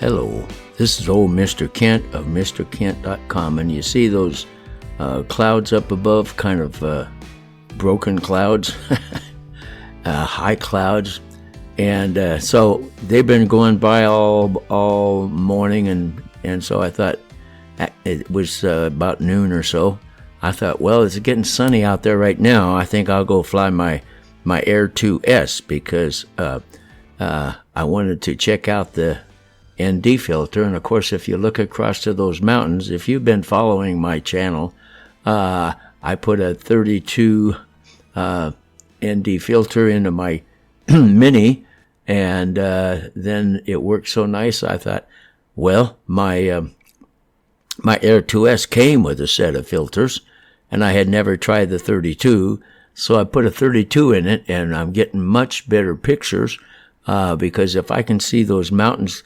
Hello, this is old Mr. Kent of MrKent.com, and you see those clouds up above, kind of broken clouds, high clouds, and so they've been going by all morning, and so I thought it was about noon or so. I thought, well, it's getting sunny out there right now. I think I'll go fly my Air 2S because I wanted to check out the ND filter. And of course, if you look across to those mountains, if you've been following my channel, I put a 32 ND filter into my Mini, and then it worked so nice. I thought, well, my Air 2S came with a set of filters, and I had never tried the 32, so I put a 32 in it, and I'm getting much better pictures because if I can see those mountains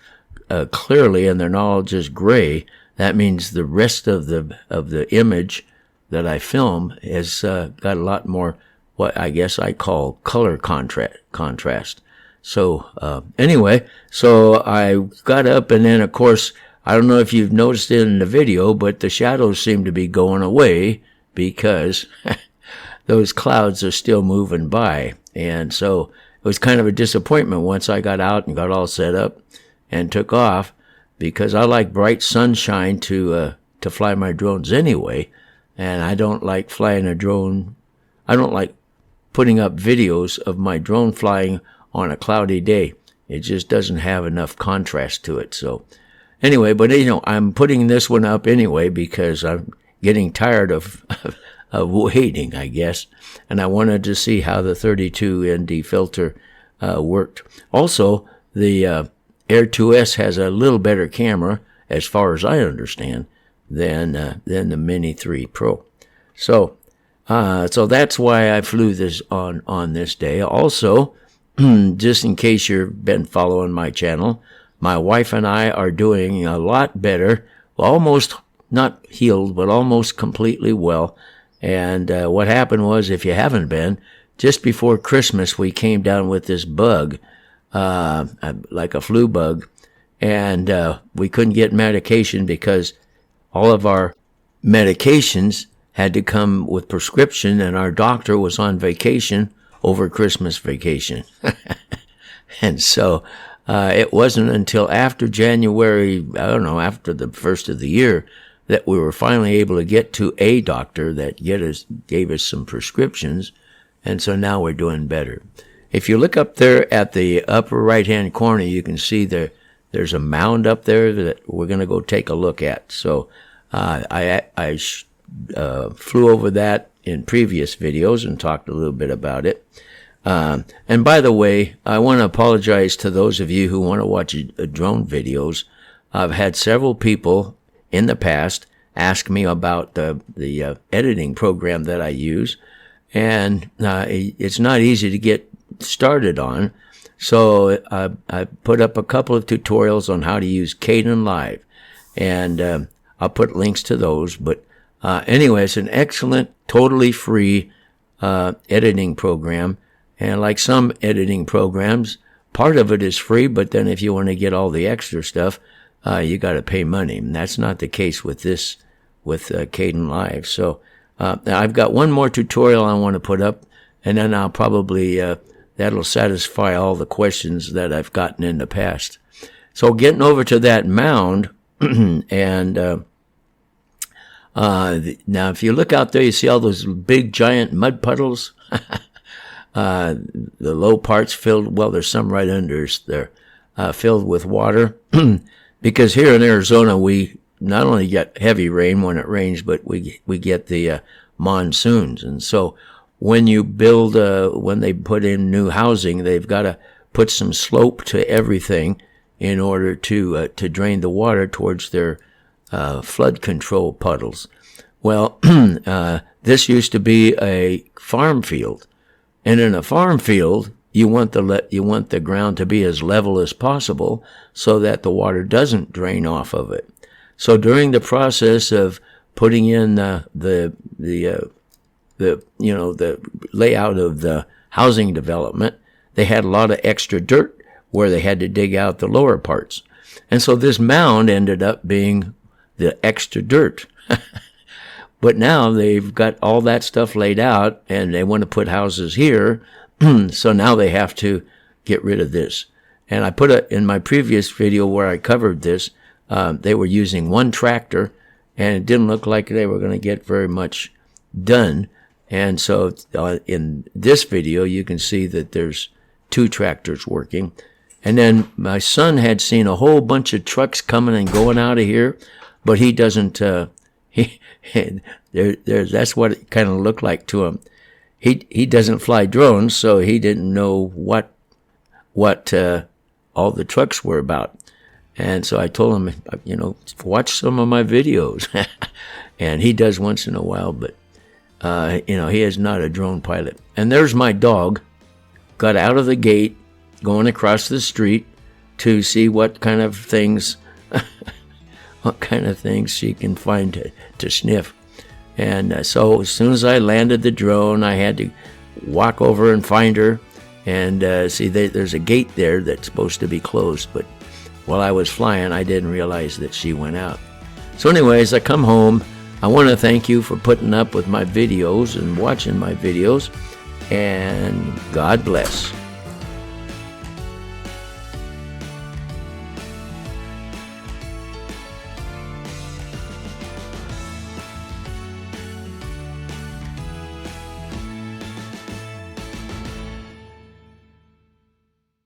clearly and they're not all just gray, that means the rest of the image that I film has got a lot more what I guess I call color contrast. So anyway, so I got up, and then of course, I don't know if you've noticed it in the video, but the shadows seem to be going away because those clouds are still moving by. And so it was kind of a disappointment once I got out and got all set up and took off, because I like bright sunshine to fly my drones anyway, and I don't like flying a drone. I don't like putting up videos of my drone flying on a cloudy day. It just doesn't have enough contrast to it. So anyway, but I'm putting this one up anyway because I'm getting tired of waiting, I guess, and I wanted to see how the 32 ND filter worked. Also, the Air 2S has a little better camera, as far as I understand, than the Mini 3 Pro. So that's why I flew this on this day. Also, just in case you've been following my channel, my wife and I are doing a lot better, almost not healed, but almost completely well. And what happened was, if you haven't been, just before Christmas, we came down with this bug, like a flu bug, and we couldn't get medication because all of our medications had to come with prescription, and our doctor was on vacation over Christmas vacation. And so it wasn't until after January, after the first of the year, that we were finally able to get to a doctor that gave us some prescriptions, and so now we're doing better. If you look up there at the upper right-hand corner, you can see there's a mound up there that we're going to go take a look at. So I flew over that in previous videos and talked a little bit about it. And by the way, I want to apologize to those of you who want to watch drone videos. I've had several people in the past ask me about the editing program that I use, and it's not easy to get started on. So I put up a couple of tutorials on how to use Kdenlive, and I'll put links to those. But anyway, it's an excellent, totally free editing program. And like some editing programs, part of it is free, but then if you want to get all the extra stuff, you got to pay money. And that's not the case with this, with Kdenlive. So I've got one more tutorial I want to put up, and then I'll probably that'll satisfy all the questions that I've gotten in the past. So getting over to that mound, and now if you look out there, you see all those big giant mud puddles. The low parts filled, well, there's some right under there, filled with water. Because here in Arizona, we not only get heavy rain when it rains, but we get the monsoons. And so when you build, when they put in new housing, they've got to put some slope to everything in order to drain the water towards their flood control puddles. Well, this used to be a farm field, and in a farm field, you want the ground to be as level as possible so that the water doesn't drain off of it. So during the process of putting in the layout of the housing development, they had a lot of extra dirt where they had to dig out the lower parts. And so this mound ended up being the extra dirt. But now they've got all that stuff laid out, and they want to put houses here. So now they have to get rid of this. And I put it in my previous video where I covered this. They were using one tractor, and it didn't look like they were going to get very much done. And so in this video, you can see that there's 2 tractors working. And then my son had seen a whole bunch of trucks coming and going out of here, but he doesn't, that's what it kind of looked like to him. He doesn't fly drones, so he didn't know what all the trucks were about. And so I told him, watch some of my videos. And he does once in a while, but, he is not a drone pilot. And there's my dog, got out of the gate, going across the street to see what kind of things she can find to sniff. And so as soon as I landed the drone, I had to walk over and find her. And see, there's a gate there that's supposed to be closed, but while I was flying, I didn't realize that she went out. So anyways, I come home. I want to thank you for putting up with my videos and watching my videos, and God bless.